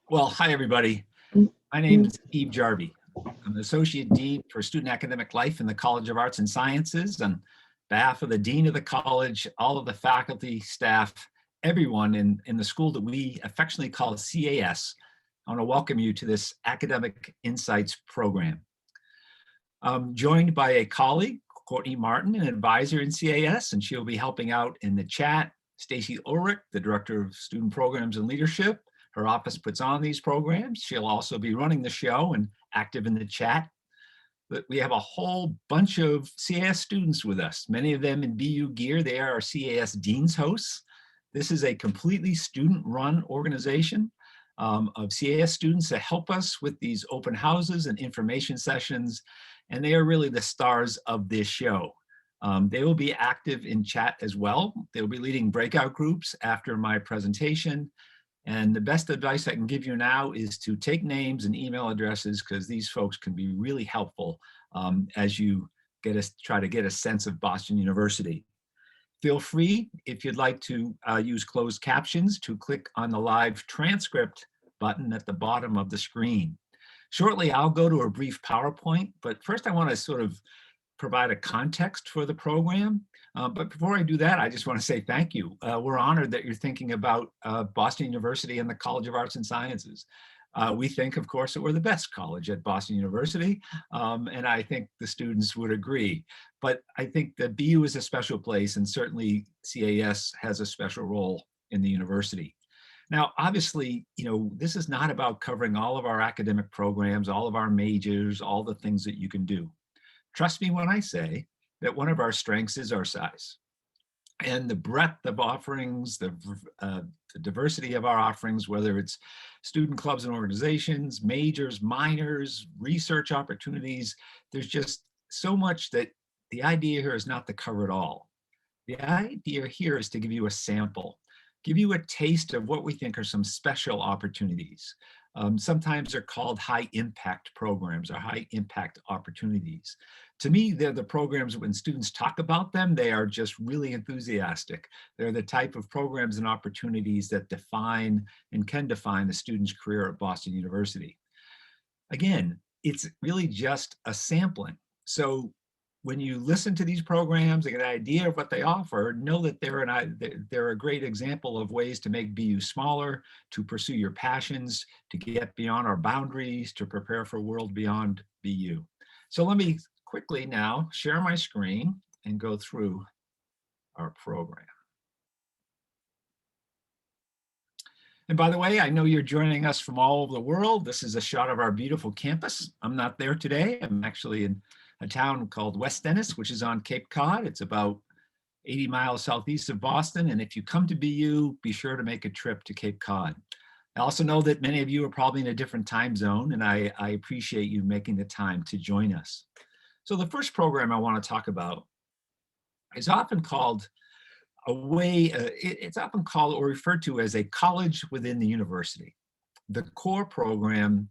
Well, hi, everybody. My name is Steve Jarvie. I'm the Associate Dean for Student Academic Life in the College of Arts and Sciences. On behalf of the Dean of the College, all of the faculty, staff, everyone in the school that we affectionately call CAS, I want to welcome you to this Academic Insights program. I'm joined by a colleague, Courtney Martin, an advisor in CAS, and she'll be helping out in the chat. Stacy Ulrich, the Director of Student Programs and Leadership. Her office puts on these programs. She'll also be running the show and active in the chat. But we have a whole bunch of CAS students with us, many of them in BU gear. They are our CAS Dean's hosts. This is a completely student-run organization of CAS students that help us with these open houses and information sessions, and they are really the stars of this show. They will be active in chat as well. They'll be leading breakout groups after my presentation. And the best advice I can give you now is to take names and email addresses, because these folks can be really helpful as you try to get a sense of Boston University. Feel free, if you'd like to use closed captions, to click on the live transcript button at the bottom of the screen. Shortly, I'll go to a brief PowerPoint, but first I want to sort of provide a context for the program. But before I do that, I just want to say thank you. We're honored that you're thinking about Boston University and the College of Arts and Sciences. We think, of course, that we're the best college at Boston University, and I think the students would agree. But I think that BU is a special place, and certainly CAS has a special role in the university. Now, obviously, this is not about covering all of our academic programs, all of our majors, all the things that you can do. Trust me when I say that one of our strengths is our size. And the breadth of offerings, the diversity of our offerings, whether it's student clubs and organizations, majors, minors, research opportunities, there's just so much that the idea here is not to cover it all. The idea here is to give you a sample, give you a taste of what we think are some special opportunities. Sometimes they're called high impact programs or high impact opportunities. To me, they're the programs when students talk about them, they are just really enthusiastic. They're the type of programs and opportunities that define and can define a student's career at Boston University. Again, it's really just a sampling. So when you listen to these programs and get an idea of what they offer, know that they're a great example of ways to make BU smaller, to pursue your passions, to get beyond our boundaries, to prepare for a world beyond BU. So let me quickly now share my screen and go through our program. And by the way, I know you're joining us from all over the world. This is a shot of our beautiful campus. I'm not there today. I'm actually in a town called West Dennis, which is on Cape Cod. It's about 80 miles southeast of Boston. And if you come to BU, be sure to make a trip to Cape Cod. I also know that many of you are probably in a different time zone, and I appreciate you making the time to join us. So the first program I want to talk about is often called it's often called or referred to as a college within the university. The core program,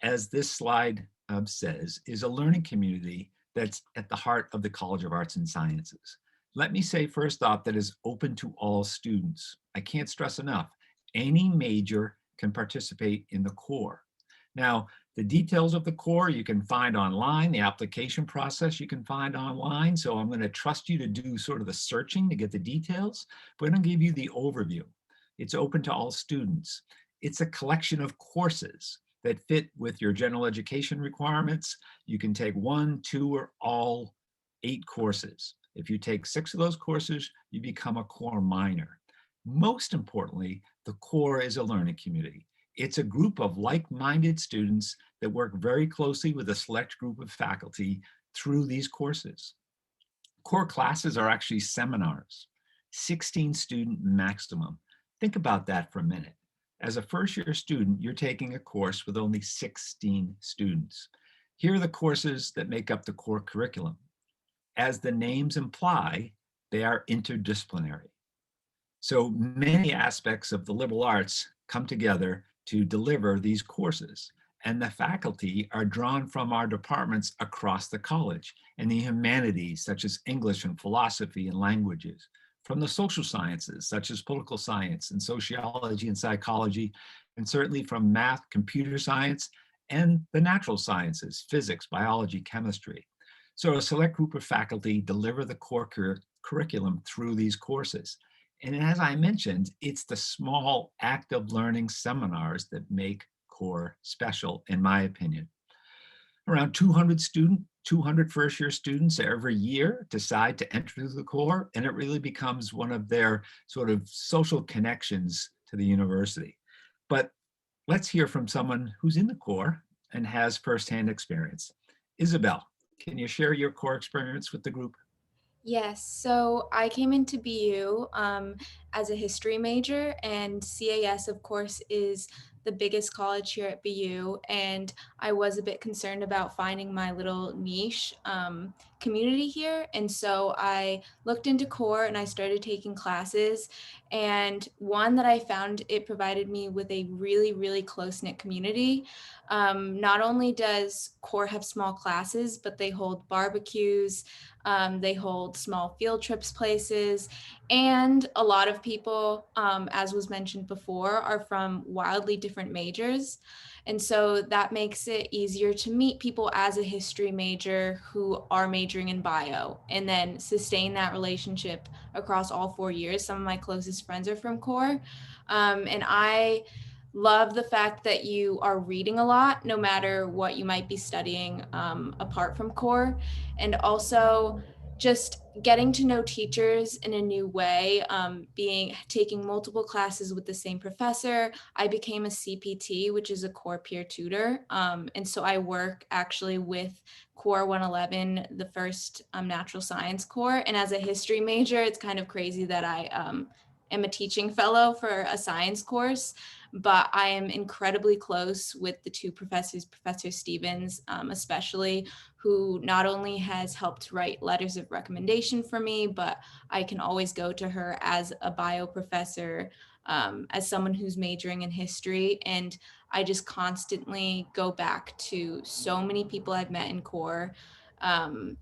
as this slide says, is a learning community that's at the heart of the College of Arts and Sciences. Let me say first off that is open to all students. I can't stress enough, any major can participate in the core. Now, the details of the core you can find online, the application process you can find online. So I'm going to trust you to do sort of the searching to get the details, but I'm going to give you the overview. It's open to all students. It's a collection of courses that fit with your general education requirements. You can take 1, 2, or all 8 courses. If you take 6 of those courses, you become a core minor. Most importantly, the core is a learning community. It's a group of like-minded students that work very closely with a select group of faculty through these courses. Core classes are actually seminars, 16 student maximum. Think about that for a minute. As a first-year student, you're taking a course with only 16 students. Here are the courses that make up the core curriculum. As the names imply, they are interdisciplinary. So many aspects of the liberal arts come together to deliver these courses. And the faculty are drawn from our departments across the college, and the humanities, such as English and philosophy and languages, from the social sciences, such as political science and sociology and psychology, and certainly from math, computer science, and the natural sciences, physics, biology, chemistry. So a select group of faculty deliver the core curriculum through these courses. And as I mentioned, it's the small active learning seminars that make core special, in my opinion. Around 200 first-year students every year decide to enter the core, and it really becomes one of their sort of social connections to the university. But let's hear from someone who's in the core and has firsthand experience. Isabel, can you share your core experience with the group? Yes, so I came into BU as a history major, and CAS, of course, is the biggest college here at BU. And I was a bit concerned about finding my little niche community here. And so I looked into core and I started taking classes. And one that I found, it provided me with a really, really close knit community. Not only does core have small classes, but they hold barbecues. They hold small field trips places. And a lot of people, as was mentioned before, are from wildly different majors. And so that makes it easier to meet people as a history major who are majoring in bio and then sustain that relationship across all 4 years. Some of my closest friends are from core. And I love the fact that you are reading a lot, no matter what you might be studying apart from core. And also, just getting to know teachers in a new way, taking multiple classes with the same professor. I became a CPT, which is a core peer tutor. And so I work actually with core 111, the first natural science core. And as a history major, it's kind of crazy that I am a teaching fellow for a science course, but I am incredibly close with the two professors, Professor Stevens, especially, who not only has helped write letters of recommendation for me, but I can always go to her as a bio professor, as someone who's majoring in history. And I just constantly go back to so many people I've met in core.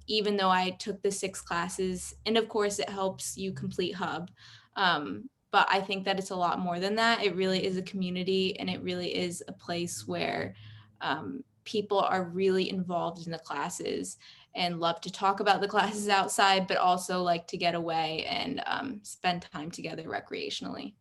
Even though I took the 6 classes, and of course it helps you complete hub. But I think that it's a lot more than that. It really is a community, and it really is a place where people are really involved in the classes and love to talk about the classes outside, but also like to get away and spend time together recreationally.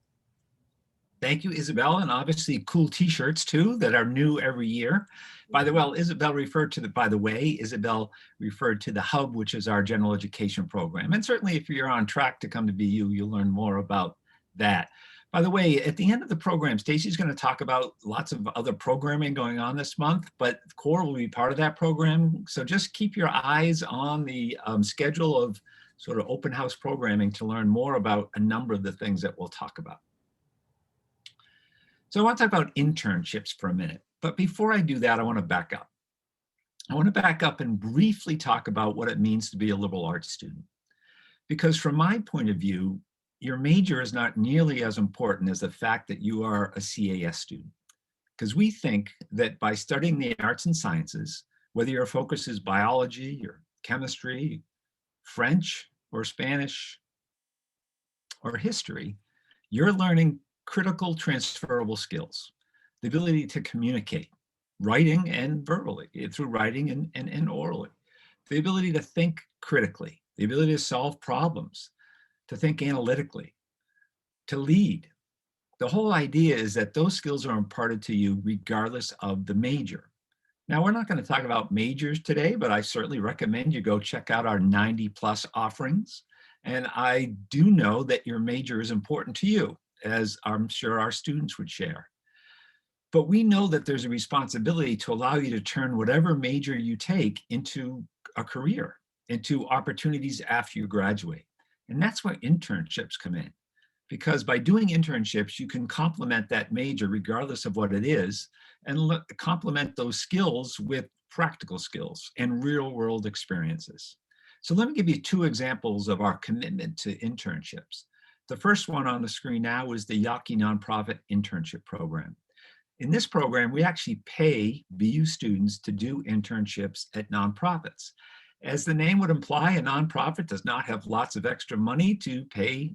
Thank you, Isabel, and obviously cool T-shirts too that are new every year. Isabel referred to the hub, which is our general education program. And certainly, if you're on track to come to BU, you'll learn more about that. By the way, at the end of the program, Stacy's going to talk about lots of other programming going on this month, but CORE will be part of that program. So just keep your eyes on the schedule of sort of open house programming to learn more about a number of the things that we'll talk about. So I want to talk about internships for a minute. But before I do that, I want to back up. I want to back up and briefly talk about what it means to be a liberal arts student. Because from my point of view, your major is not nearly as important as the fact that you are a CAS student. Because we think that by studying the arts and sciences, whether your focus is biology or chemistry, French or Spanish or history, you're learning critical transferable skills, the ability to communicate, writing and verbally, through writing and orally, the ability to think critically, the ability to solve problems, to think analytically, to lead. The whole idea is that those skills are imparted to you regardless of the major. Now, we're not going to talk about majors today, but I certainly recommend you go check out our 90+ offerings. And I do know that your major is important to you, as I'm sure our students would share. But we know that there's a responsibility to allow you to turn whatever major you take into a career, into opportunities after you graduate. And that's where internships come in. Because by doing internships, you can complement that major regardless of what it is, and complement those skills with practical skills and real world experiences. So let me give you 2 examples of our commitment to internships. The first one on the screen now is the Yawkey Nonprofit Internship Program. In this program, we actually pay BU students to do internships at nonprofits. As the name would imply, a nonprofit does not have lots of extra money to pay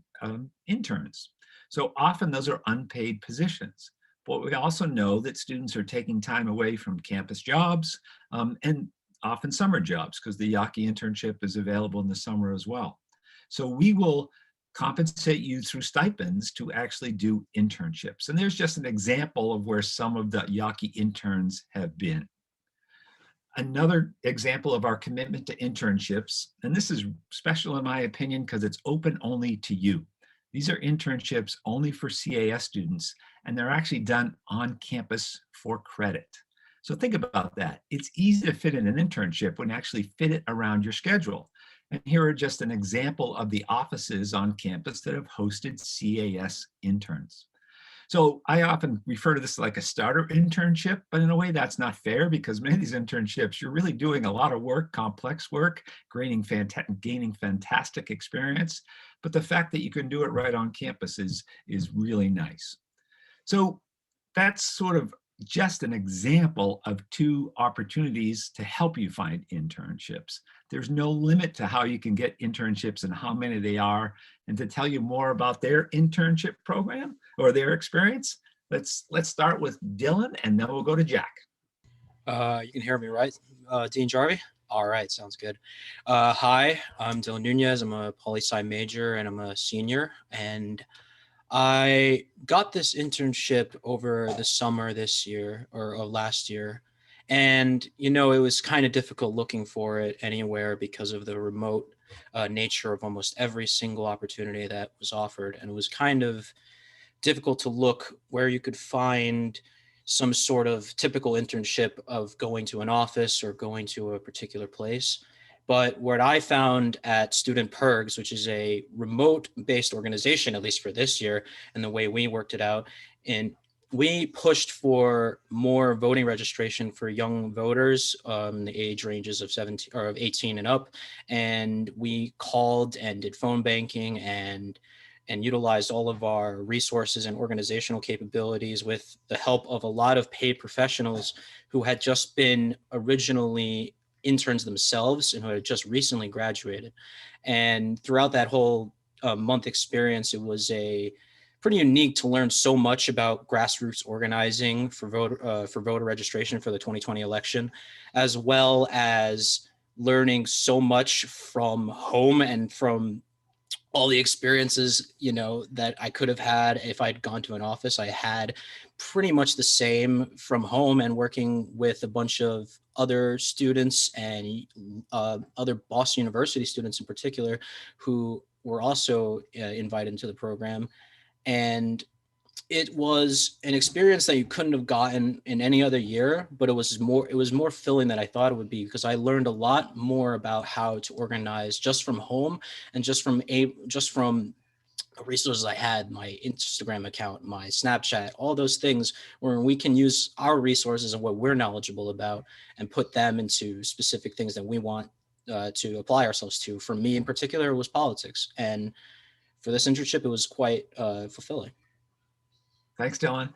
interns. So often those are unpaid positions. But we also know that students are taking time away from campus jobs and often summer jobs because the Yaki internship is available in the summer as well. So we will compensate you through stipends to actually do internships. And there's just an example of where some of the Yaki interns have been. Another example of our commitment to internships, and this is special in my opinion because it's open only to you. These are internships only for CAS students, and they're actually done on campus for credit. So think about that. It's easy to fit in an internship when you actually fit it around your schedule. And here are just an example of the offices on campus that have hosted CAS interns. So I often refer to this like a starter internship, but in a way that's not fair because many of these internships, you're really doing a lot of work, complex work, gaining fantastic experience. But the fact that you can do it right on campus is really nice. So that's sort of just an example of two opportunities to help you find internships. There's no limit to how you can get internships and how many they are. And to tell you more about their internship program or their experience, let's start with Dylan and then we'll go to Jack. You can hear me, right? Dean Jarvie? All right, sounds good. Hi, I'm Dylan Nunez. I'm a poli-sci major and I'm a senior. And I got this internship over the summer this year or last year. And, you know, it was kind of difficult looking for it anywhere because of the remote nature of almost every single opportunity that was offered. And it was kind of difficult to look where you could find some sort of typical internship of going to an office or going to a particular place. But what I found at Student Pergs, which is a remote-based organization, at least for this year, and the way we worked it out, and we pushed for more voting registration for young voters, the age ranges of 17 or of 18 and up, and we called and did phone banking and utilized all of our resources and organizational capabilities with the help of a lot of paid professionals who had just been originally interns themselves and who had just recently graduated. And throughout that whole month experience, it was a pretty unique to learn so much about grassroots organizing for voter registration for the 2020 election, as well as learning so much from home and from all the experiences, you know, that I could have had if I'd gone to an office. I had pretty much the same from home and working with a bunch of other students and other Boston University students in particular who were also invited into the program. And it was an experience that you couldn't have gotten in any other year, but it was more filling than I thought it would be because I learned a lot more about how to organize just from home and just from resources I had, my Instagram account, my Snapchat, all those things where we can use our resources and what we're knowledgeable about and put them into specific things that we want to apply ourselves to. For me in particular, it was politics. And for this internship, it was quite fulfilling. Thanks, Dylan.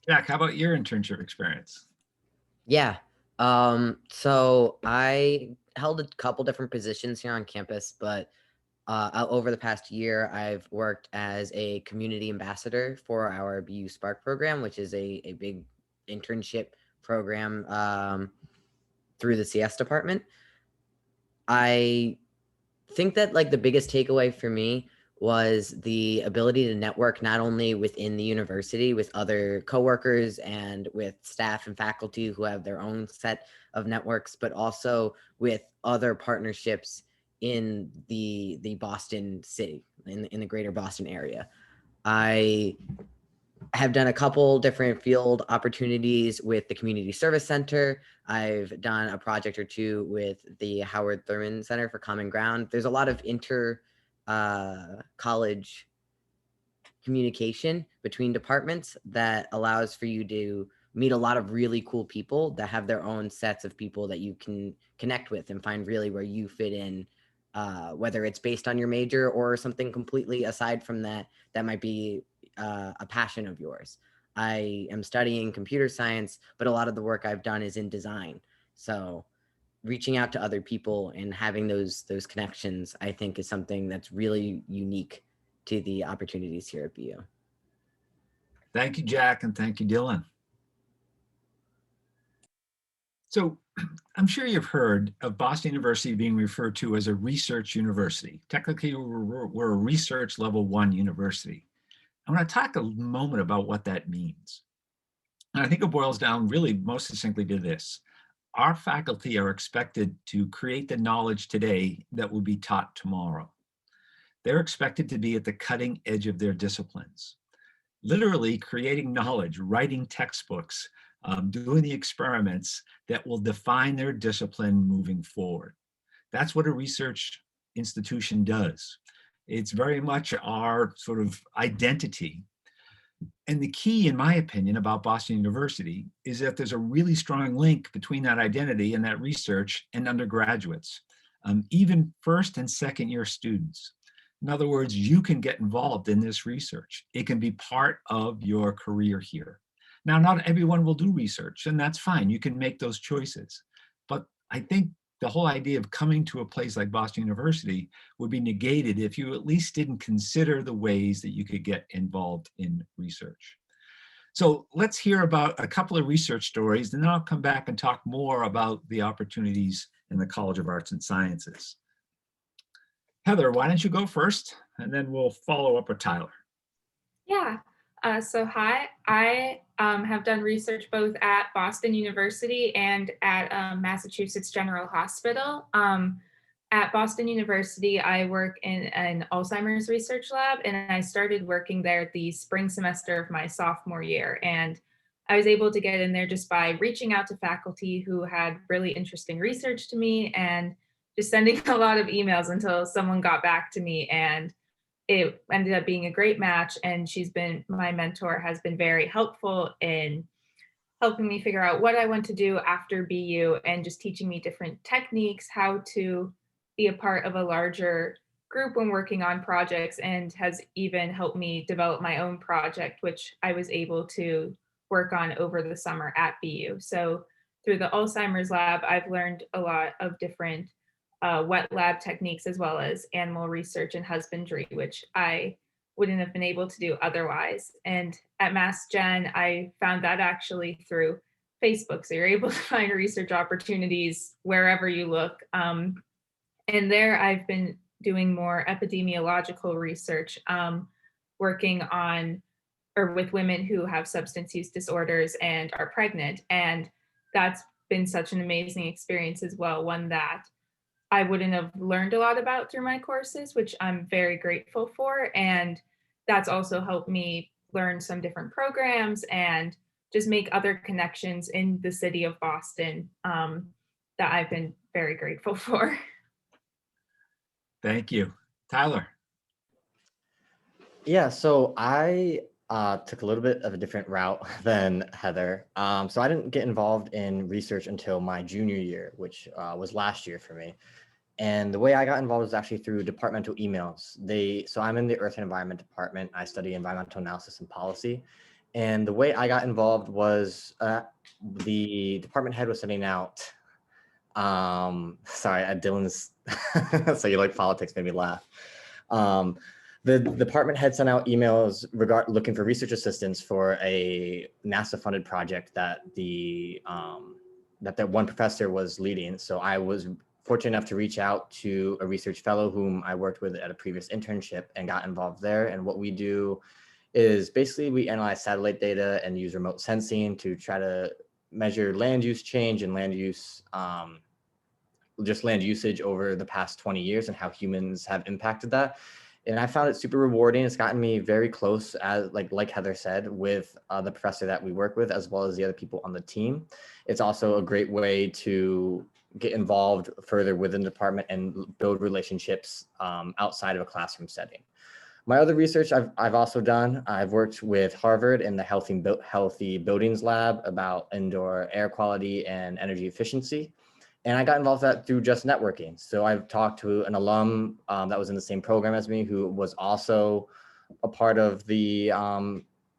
Jack, how about your internship experience? Yeah. So I held a couple different positions here on campus, but over the past year, I've worked as a community ambassador for our BU Spark program, which is a big internship program through the CS department. I think that like the biggest takeaway for me was the ability to network not only within the university with other coworkers and with staff and faculty who have their own set of networks, but also with other partnerships in the Boston city, in the greater Boston area. I have done a couple different field opportunities with the Community Service Center. I've done a project or two with the Howard Thurman Center for Common Ground. There's a lot of college communication between departments that allows for you to meet a lot of really cool people that have their own sets of people that you can connect with and find really where you fit in, whether it's based on your major or something completely aside from that, that might be a passion of yours. I am studying computer science, but a lot of the work I've done is in design. So reaching out to other people and having those connections, I think, is something that's really unique to the opportunities here at BU. Thank you, Jack, and thank you, Dylan. So I'm sure you've heard of Boston University being referred to as a research university. Technically, we're a research level 1 university. I want to talk a moment about what that means. And I think it boils down really most succinctly to this. Our faculty are expected to create the knowledge today that will be taught tomorrow. They're expected to be at the cutting edge of their disciplines, literally creating knowledge, writing textbooks, doing the experiments that will define their discipline moving forward. That's what a research institution does. It's very much our sort of identity. And the key, in my opinion, about Boston University is that there's a really strong link between that identity and that research and undergraduates, even first and second year students. In other words, you can get involved in this research. It can be part of your career here. Now, not everyone will do research, and that's fine. You can make those choices. But I think the whole idea of coming to a place like Boston University would be negated if you at least didn't consider the ways that you could get involved in research. So let's hear about a couple of research stories, and then I'll come back and talk more about the opportunities in the College of Arts and Sciences. Heather, why don't you go first, and then we'll follow up with Tyler. Yeah. So hi, I have done research both at Boston University and at Massachusetts General Hospital. At Boston University, I work in an Alzheimer's research lab, and I started working there the spring semester of my sophomore year. And I was able to get in there just by reaching out to faculty who had really interesting research to me and just sending a lot of emails until someone got back to me, and it ended up being a great match. And my mentor has been very helpful in helping me figure out what I want to do after BU and just teaching me different techniques, how to be a part of a larger group when working on projects, and has even helped me develop my own project, which I was able to work on over the summer at BU. So through the Alzheimer's lab, I've learned a lot of different wet lab techniques, as well as animal research and husbandry, which I wouldn't have been able to do otherwise. And at Mass Gen, I found that actually through Facebook. So you're able to find research opportunities wherever you look. And there I've been doing more epidemiological research, working on or with women who have substance use disorders and are pregnant. And that's been such an amazing experience as well, one that I wouldn't have learned a lot about through my courses, which I'm very grateful for. And that's also helped me learn some different programs and just make other connections in the city of Boston that I've been very grateful for. Thank you. Tyler. Yeah, so I took a little bit of a different route than Heather. So I didn't get involved in research until my junior year, which was last year for me. And the way I got involved was actually through departmental emails. So I'm in the Earth and Environment department. I study environmental analysis and policy. And the way I got involved was the department head was sending out, sorry, Dylan's, so you like politics made me laugh. The department head sent out emails looking for research assistants for a NASA-funded project that that one professor was leading. So I was fortunate enough to reach out to a research fellow whom I worked with at a previous internship and got involved there. And what we do is basically we analyze satellite data and use remote sensing to try to measure land use change and land use, just land usage over the past 20 years and how humans have impacted that. And I found it super rewarding. It's gotten me very close, as like Heather said, with the professor that we work with, as well as the other people on the team. It's also a great way to get involved further within the department and build relationships outside of a classroom setting. My other research I've also done, I've worked with Harvard in the Healthy Buildings Lab about indoor air quality and energy efficiency. And I got involved with that through just networking. So I've talked to an alum that was in the same program as me, who was also a part of the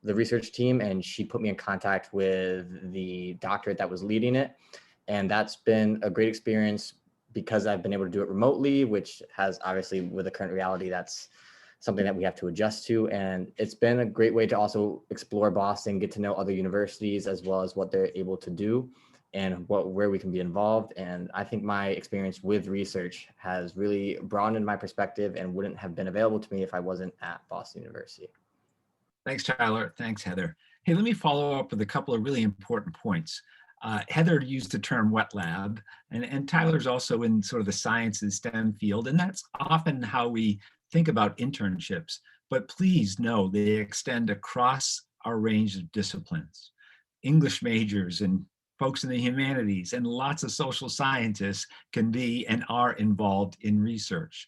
research team, and she put me in contact with the doctorate that was leading it. And that's been a great experience because I've been able to do it remotely, which has obviously, with the current reality, that's something that we have to adjust to. And it's been a great way to also explore Boston, get to know other universities as well as what they're able to do and where we can be involved. And I think my experience with research has really broadened my perspective and wouldn't have been available to me if I wasn't at Boston University. Thanks, Tyler. Thanks, Heather. Hey, let me follow up with a couple of really important points. Heather used the term wet lab, and Tyler's also in sort of the science and STEM field, and that's often how we think about internships. But please know they extend across our range of disciplines. English majors and folks in the humanities and lots of social scientists can be and are involved in research.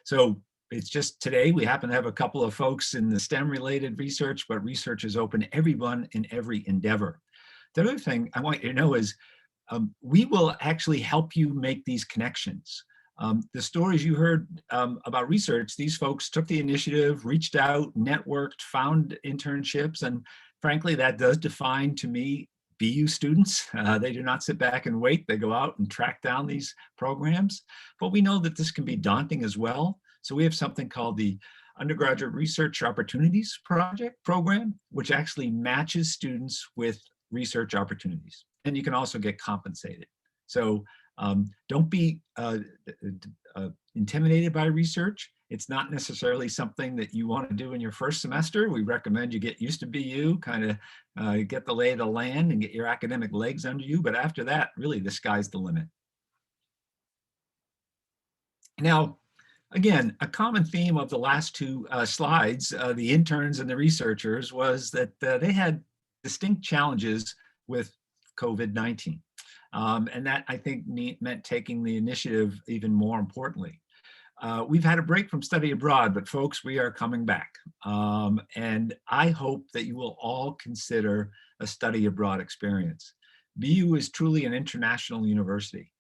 So it's just today we happen to have a couple of folks in the STEM related research, but research is open to everyone in every endeavor. The other thing I want you to know is we will actually help you make these connections. The stories you heard about research, these folks took the initiative, reached out, networked, found internships, and frankly, that does define to me BU students. They do not sit back and wait. They go out and track down these programs. But we know that this can be daunting as well. So we have something called the Undergraduate Research Opportunities Program, which actually matches students with research opportunities. And you can also get compensated. So don't be intimidated by research. It's not necessarily something that you want to do in your first semester. We recommend you get used to BU, kind of get the lay of the land and get your academic legs under you. But after that, really, the sky's the limit. Now, again, a common theme of the last two slides, the interns and the researchers, was that they had distinct challenges with COVID-19. And that, I think, meant taking the initiative even more importantly. We've had a break from study abroad, but folks, we are coming back. And I hope that you will all consider a study abroad experience. BU is truly an international university.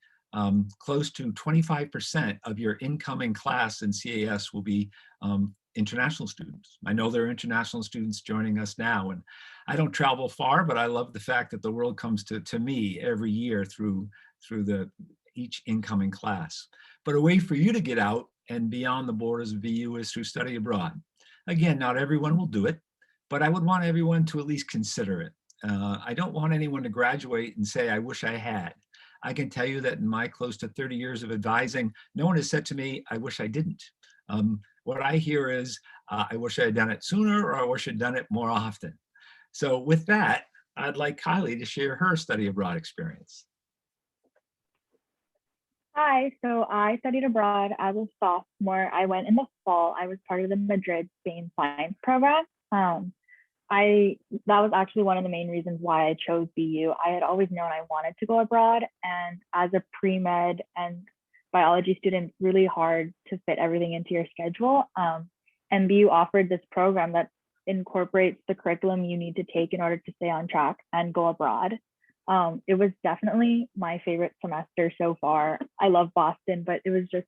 Close to 25% of your incoming class in CAS will be international students. I know there are international students joining us now, and I don't travel far, but I love the fact that the world comes to me every year through each incoming class. But a way for you to get out and beyond the borders of BU is through study abroad. Again, not everyone will do it, but I would want everyone to at least consider it. I don't want anyone to graduate and say, I wish I had. I can tell you that in my close to 30 years of advising, no one has said to me, I wish I didn't. What I hear is, I wish I had done it sooner, or I wish I'd done it more often. So with that, I'd like Kylie to share her study abroad experience. Hi, so I studied abroad as a sophomore. I went in the fall. I was part of the Madrid, Spain science program. That was actually one of the main reasons why I chose BU. I had always known I wanted to go abroad, and as a pre-med and biology student, it's really hard to fit everything into your schedule. And BU offered this program that incorporates the curriculum you need to take in order to stay on track and go abroad. It was definitely my favorite semester so far. I love Boston, but it was just,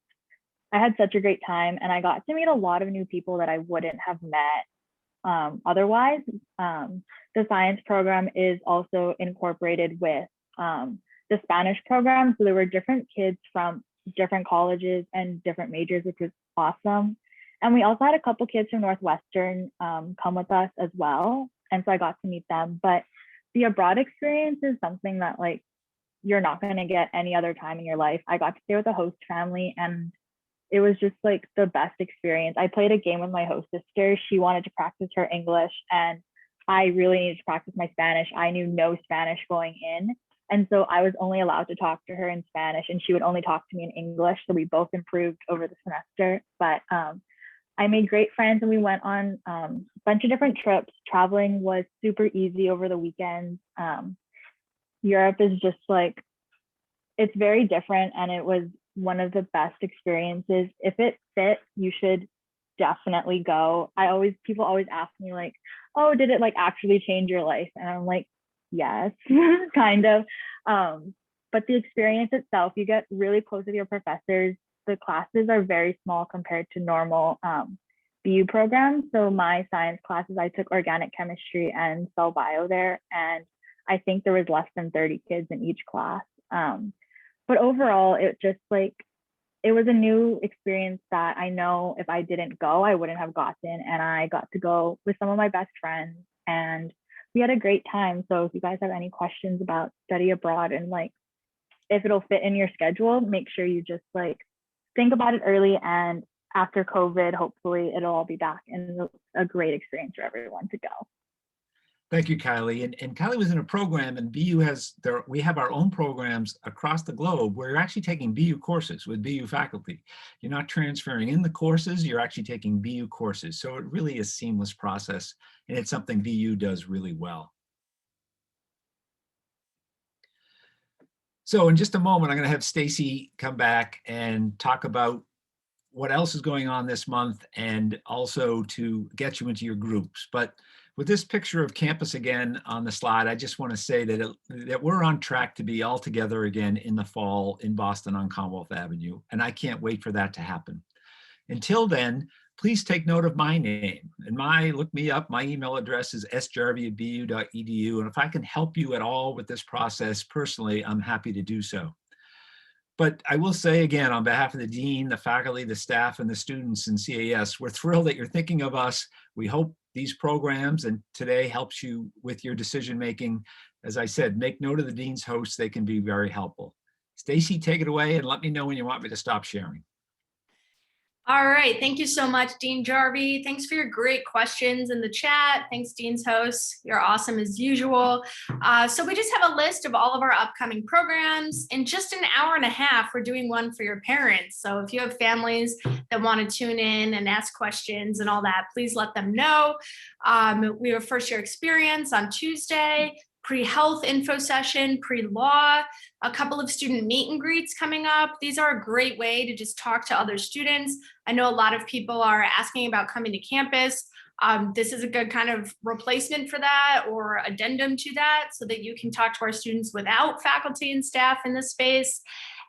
I had such a great time, and I got to meet a lot of new people that I wouldn't have met otherwise. The science program is also incorporated with the Spanish program. So there were different kids from different colleges and different majors, which was awesome. And we also had a couple kids from Northwestern come with us as well. And so I got to meet them. But the abroad experience is something that like you're not going to get any other time in your life. I got to stay with a host family, and it was just like the best experience. I played a game with my host sister. She wanted to practice her English, and I really needed to practice my Spanish. I knew no Spanish going in. And so I was only allowed to talk to her in Spanish, and she would only talk to me in English. So we both improved over the semester. But I made great friends, and we went on a bunch of different trips. Traveling was super easy over the weekends. Europe is just like, it's very different, and it was one of the best experiences. If it fits, you should definitely go. People always ask me like, oh, did it like actually change your life? And I'm like, yes, kind of. But the experience itself, you get really close with your professors. The classes are very small compared to normal BU programs. So my science classes, I took organic chemistry and cell bio there, and I think there was less than 30 kids in each class. But overall, it just like, it was a new experience that I know if I didn't go, I wouldn't have gotten. And I got to go with some of my best friends and we had a great time. So if you guys have any questions about study abroad and like if it'll fit in your schedule, make sure you just like think about it early, and after COVID, hopefully it'll all be back and a great experience for everyone to go. Thank you, Kylie. And Kylie was in a program, and BU we have our own programs across the globe where you're actually taking BU courses with BU faculty. You're not transferring in the courses, you're actually taking BU courses. So it really is a seamless process, and it's something BU does really well. So in just a moment, I'm going to have Stacy come back and talk about what else is going on this month and also to get you into your groups. But with this picture of campus again on the slide, I just want to say that we're on track to be all together again in the fall in Boston on Commonwealth Avenue, and I can't wait for that to happen. Until then, please take note of my name. And look me up, my email address is sjarvie@bu.edu, and if I can help you at all with this process personally, I'm happy to do so. But I will say again, on behalf of the dean, the faculty, the staff, and the students in CAS, we're thrilled that you're thinking of us. We hope these programs and today helps you with your decision-making. As I said, make note of the dean's hosts. They can be very helpful. Stacy, take it away and let me know when you want me to stop sharing. All right, thank you so much, Dean Jarvie. Thanks for your great questions in the chat. Thanks, Dean's hosts. You're awesome as usual. So we just have a list of all of our upcoming programs. In just an hour and a half, we're doing one for your parents. So if you have families that want to tune in and ask questions and all that, please let them know. We have a first year experience on Tuesday, pre-health info session, pre-law, a couple of student meet and greets coming up. These are a great way to just talk to other students. I know a lot of people are asking about coming to campus. This is a good kind of replacement for that or addendum to that so that you can talk to our students without faculty and staff in this space.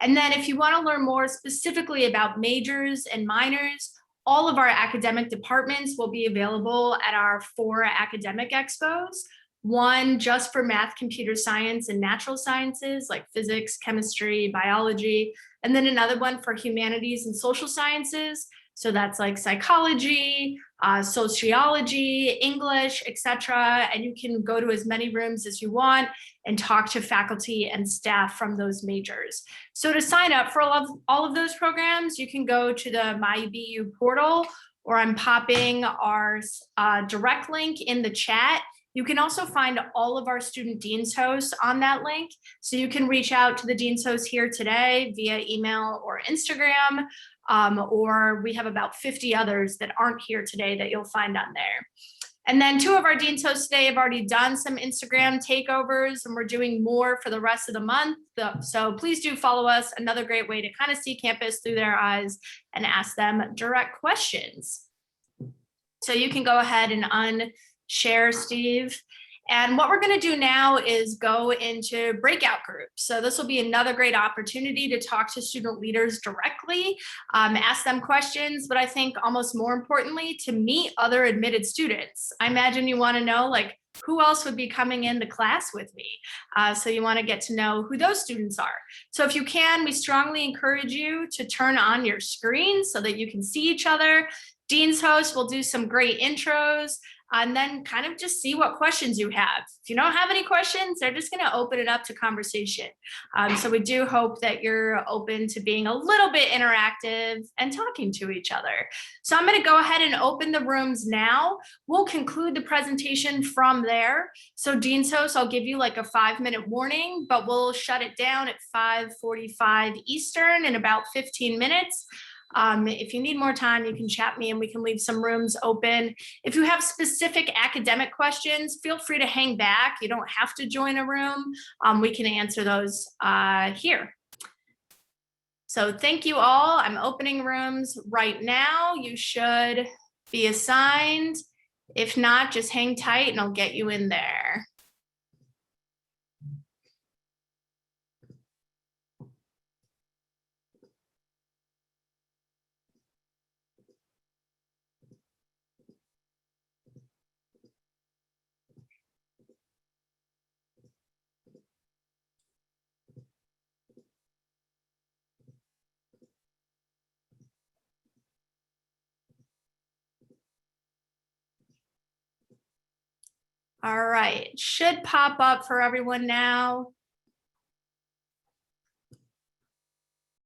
And then if you want to learn more specifically about majors and minors, all of our academic departments will be available at our 4 academic expos. One just for math, computer science, and natural sciences like physics, chemistry, biology, and then another one for humanities and social sciences. So that's like psychology, sociology, English, etc. And you can go to as many rooms as you want and talk to faculty and staff from those majors. So to sign up for all of those programs, you can go to the MyBU portal, or I'm popping our direct link in the chat. You can also find all of our student dean's hosts on that link. So you can reach out to the dean's hosts here today via email or Instagram, or we have about 50 others that aren't here today that you'll find on there. And then 2 of our dean's hosts today have already done some Instagram takeovers, and we're doing more for the rest of the month. So please do follow us. Another great way to kind of see campus through their eyes and ask them direct questions. So you can go ahead and unshare, Steve. And what we're going to do now is go into breakout groups. So this will be another great opportunity to talk to student leaders directly, ask them questions, but I think almost more importantly, to meet other admitted students. I imagine you want to know, like, who else would be coming into class with me? So you want to get to know who those students are. So if you can, we strongly encourage you to turn on your screen so that you can see each other. Dean's host will do some great intros, and then kind of just see what questions you have. If you don't have any questions, they're just going to open it up to conversation. So we do hope that you're open to being a little bit interactive and talking to each other. So I'm going to go ahead and open the rooms now. We'll conclude the presentation from there. So Dean's host, I'll give you like a 5-minute warning, but we'll shut it down at 5:45 Eastern in about 15 minutes. If you need more time, you can chat me and we can leave some rooms open. If you have specific academic questions, feel free to hang back. You don't have to join a room. We can answer those here. So thank you all. I'm opening rooms right now. You should be assigned. If not, just hang tight and I'll get you in there. All right, should pop up for everyone now.